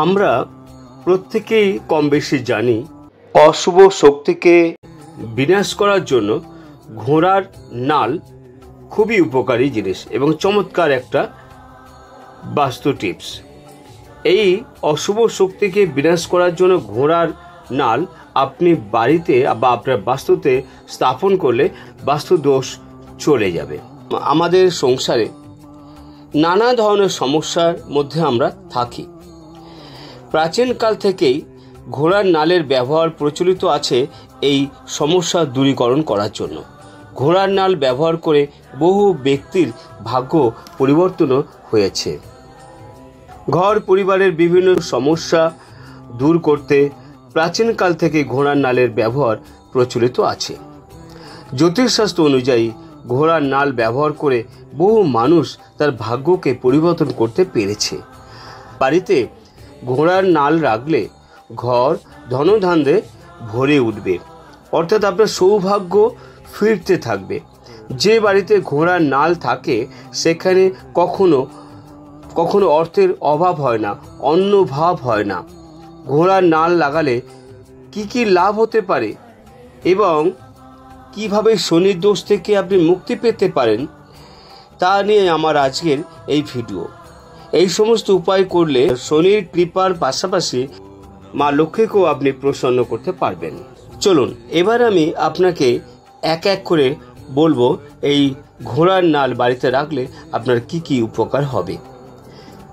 আমরা প্রত্যেকেই কম বেশি জানি অশুভ শক্তিকে বিনাশ করার জন্য ঘোড়ার নাল খুবই উপকারী জিনিস এবং চমৎকার একটা বাস্তু টিপস। এই অশুভ শক্তিকে বিনাশ করার জন্য ঘোড়ার নাল আপনি বাড়িতে বা আপনার বাস্তুতে স্থাপন করলে বাস্তু দোষ চলে যাবে। আমাদের সংসারে নানা ধরনের সমস্যার মধ্যে আমরা থাকি। প্রাচীনকাল থেকেই ঘোড়ার নালের ব্যবহার প্রচলিত আছে এই সমস্যা দূরীকরণ করার জন্য। ঘোড়ার নাল ব্যবহার করে বহু ব্যক্তির ভাগ্য পরিবর্তনও হয়েছে। ঘর পরিবারের বিভিন্ন সমস্যা দূর করতে প্রাচীনকাল থেকে ঘোড়ার নালের ব্যবহার প্রচলিত আছে। জ্যোতিষশাস্ত্র অনুযায়ী ঘোড়ার নাল ব্যবহার করে বহু মানুষ তার ভাগ্যকে পরিবর্তন করতে পেরেছে। বাড়িতে ঘোড়ার নাল রাখলে ঘর ধনধান্যে ভরে উঠবে, অর্থাৎ আপনার সৌভাগ্য ফিরতে থাকবে। যে বাড়িতে ঘোড়ার নাল থাকে সেখানে কখনো কখনো অর্থের অভাব হয় না, অন্নভাব হয় না। ঘোড়ার নাল লাগালে কি কি লাভ হতে পারে এবং কিভাবে শনির দোষ থেকে আপনি মুক্তি পেতে পারেন তা নিয়ে আমার আজকের এই ভিডিও। এই সমস্ত উপায় করলে শনির কৃপার পাশাপাশি মা লক্ষ্মীকেও আপনি প্রসন্ন করতে পারবেন। চলুন এবার আমি আপনাকে এক এক করে বলবো এই ঘোড়ার নাল বাড়িতে রাখলে আপনার কি কি উপকার হবে।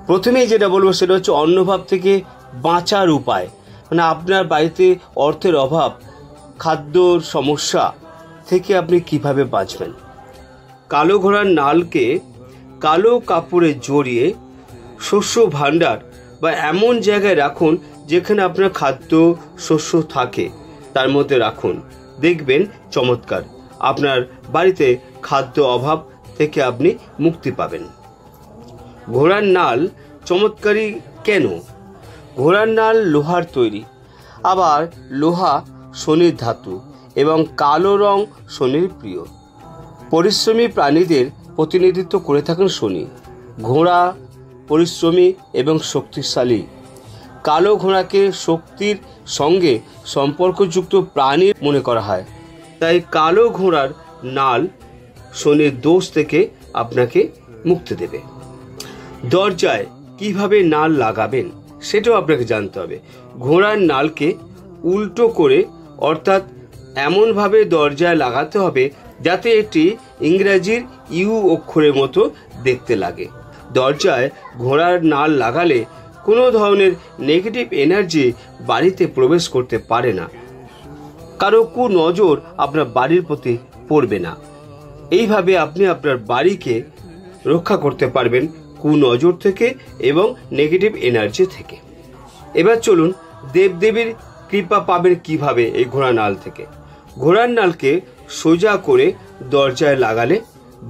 প্রথমেই যেটা বলবো সেটা হচ্ছে অন্নভাব থেকে বাঁচার উপায়। মানে আপনার বাড়িতে অর্থের অভাব, খাদ্যর সমস্যা থেকে আপনি কিভাবে বাঁচবেন। কালো ঘোড়ার নালকে কালো কাপড়ে জড়িয়ে শস্য ভাণ্ডার বা এমন জায়গায় রাখুন যেখানে আপনার খাদ্য শস্য থাকে তার মধ্যে রাখুন, দেখবেন চমৎকার আপনার বাড়িতে খাদ্য অভাব থেকে আপনি মুক্তি পাবেন। ঘোড়ার নাল চমৎকারী কেন? ঘোড়ার নাল লোহার তৈরি, আবার লোহা শনির ধাতু এবং কালো রং শনির প্রিয়। পরিশ্রমী প্রাণীদের প্রতিনিধিত্ব করে থাকেন শনি। ঘোড়া পরিশ্রমী এবং শক্তিশালী। কালো ঘোড়াকে শক্তির সঙ্গে সম্পর্কযুক্ত প্রাণী মনে করা হয়, তাই কালো ঘোড়ার নাল শনির দোষ থেকে আপনাকে মুক্তি দেবে। দরজায় কিভাবে নাল লাগাবেন সেটাও আপনাকে জানতে হবে। ঘোড়ার নালকে উল্টো করে অর্থাৎ এমনভাবে দরজায় লাগাতে হবে যাতে এটি ইংরেজির ইউ অক্ষরের মতো দেখতে লাগে। দরজায় ঘোড়ার নাল লাগালে কোনো ধরনের নেগেটিভ এনার্জি বাড়িতে প্রবেশ করতে পারে না, কারো কুনজর আপনার বাড়ির প্রতি পড়বে না। এইভাবে আপনি আপনার বাড়িকে রক্ষা করতে পারবেন কুনজর থেকে এবং নেগেটিভ এনার্জি থেকে। এবার চলুন দেবদেবীর কৃপা পাবেন কিভাবে এই ঘোড়ার নাল থেকে। ঘোড়ার নালকে সোজা করে দরজায় লাগালে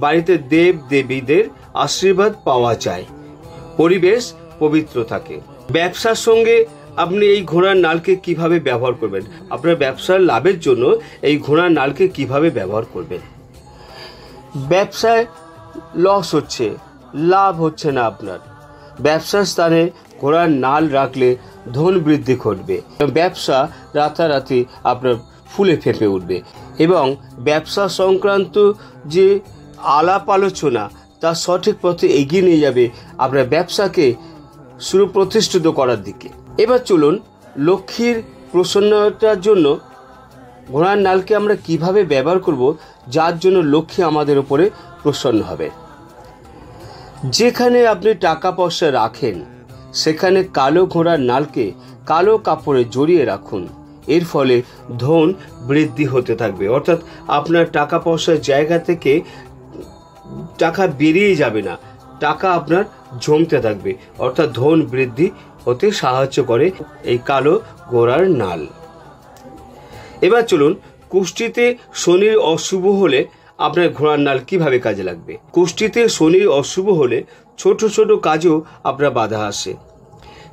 বাড়িতে দেব দেবীদের আশীর্বাদ পাওয়া যায়, পরিবেশ পবিত্র থাকে। ব্যবসার সঙ্গে আপনি এই ঘোড়ার নালকে কিভাবে ব্যবহার করবেন, আপনার ব্যবসার লাভের জন্য এই ঘোড়ার নালকে কিভাবে ব্যবহার করবেন। ব্যবসায় লস হচ্ছে, লাভ হচ্ছে না আপনার, ব্যবসার স্থানে ঘোড়ার নাল রাখলে ধন বৃদ্ধি ঘটবে, ব্যবসা রাতারাতি আপনার ফুলে ফেঁপে উঠবে এবং ব্যবসা সংক্রান্ত যে আলাপ আলোচনা তা সঠিক পথে এগিয়ে নিয়ে যাবে আপনার ব্যবসাকে সুপ্রতিষ্ঠিত করার দিকে। এবার চলুন লক্ষ্মীর প্রসন্নতার জন্য ঘোড়ার নালকে আমরা কিভাবে ব্যবহার করব যার জন্য লক্ষ্মী আমাদের উপরে প্রসন্ন হবে। যেখানে আপনি টাকা পয়সা রাখেন সেখানে কালো ঘোড়ার নালকে কালো কাপড়ে জড়িয়ে রাখুন। এর ফলে ধন বৃদ্ধি হতে থাকবে, অর্থাৎ আপনার টাকা পয়সার জায়গা থেকে টাকা বেরিয়ে যাবে না, টাকা আপনার জমতে থাকবে, অর্থাৎ ধন বৃদ্ধি হতে সাহায্য করে এই কালো ঘোড়ার নাল। এবার চলুন কুষ্টিতে শনির অশুভ হলে আপনার ঘোড়ার নাল কিভাবে কাজে লাগবে। কুষ্টিতে শনির অশুভ হলে ছোট ছোট কাজও আপনার বাধা আসে।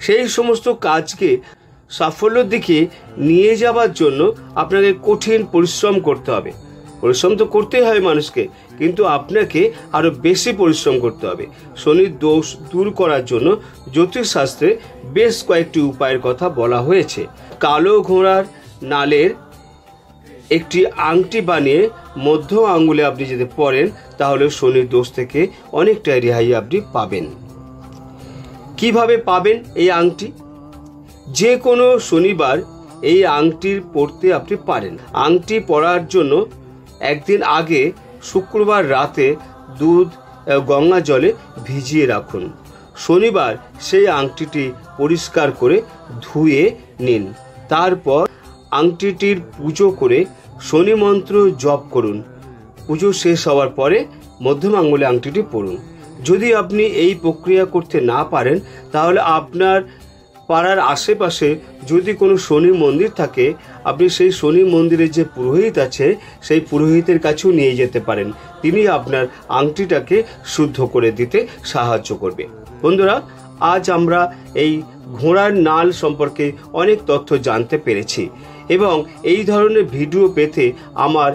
সেই সমস্ত কাজকে সাফল্যের দিকে নিয়ে যাওয়ার জন্য আপনাকে কঠিন পরিশ্রম করতে হবে। পরিশ্রম তো করতেই হয় মানুষকে, কিন্তু আপনাকে আরও বেশি পরিশ্রম করতে হবে। শনির দোষ দূর করার জন্য জ্যোতিষশাস্ত্রে বেশ কয়েকটি উপায়ের কথা বলা হয়েছে। কালো ঘোড়ার নালের একটি আংটি বানিয়ে মধ্য আঙ্গুলে আপনি যদি পরেন, তাহলে শনির দোষ থেকে অনেকটাই রেহাই আপনি পাবেন। কিভাবে পাবেন এই আংটি? যে কোনো শনিবার এই আংটির পরতে আপনি পারেন। আংটি পরার জন্য একদিন আগে শুক্রবার রাতে দুধ গঙ্গা জলে ভিজিয়ে রাখুন। শনিবার সেই আংটিটি পরিষ্কার করে ধুয়ে নিন। তারপর আংটিটির পুজো করে শনি মন্ত্র জপ করুন। পুজো শেষ হওয়ার পরে মধ্যম আঙ্গুলে আংটিটি পরুন। যদি আপনি এই প্রক্রিয়া করতে না পারেন, তাহলে আপনার পাড়ার আশেপাশে যদি কোনো শনি মন্দির থাকে, আপনি সেই শনি মন্দিরের যে পুরোহিত আছে সেই পুরোহিতের কাছেও নিয়ে যেতে পারেন। তিনি আপনার আংটিটাকে শুদ্ধ করে দিতে সাহায্য করবে। বন্ধুরা, আজ আমরা এই ঘোড়ার নাল সম্পর্কে অনেক তথ্য জানতে পেরেছি, এবং এই ধরনের ভিডিও পেতে আমার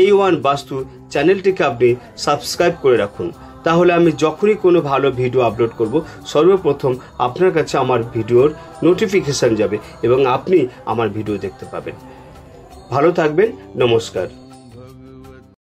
A1 বাস্তু চ্যানেলটিকে আপনি সাবস্ক্রাইব করে রাখুন। তাহলে আমি যখনই কোনো ভালো ভিডিও আপলোড করব, সর্বপ্রথম আপনার কাছে আমার ভিডিওর নোটিফিকেশান যাবে এবং আপনি আমার ভিডিও দেখতে পাবেন। ভালো থাকবেন। নমস্কার।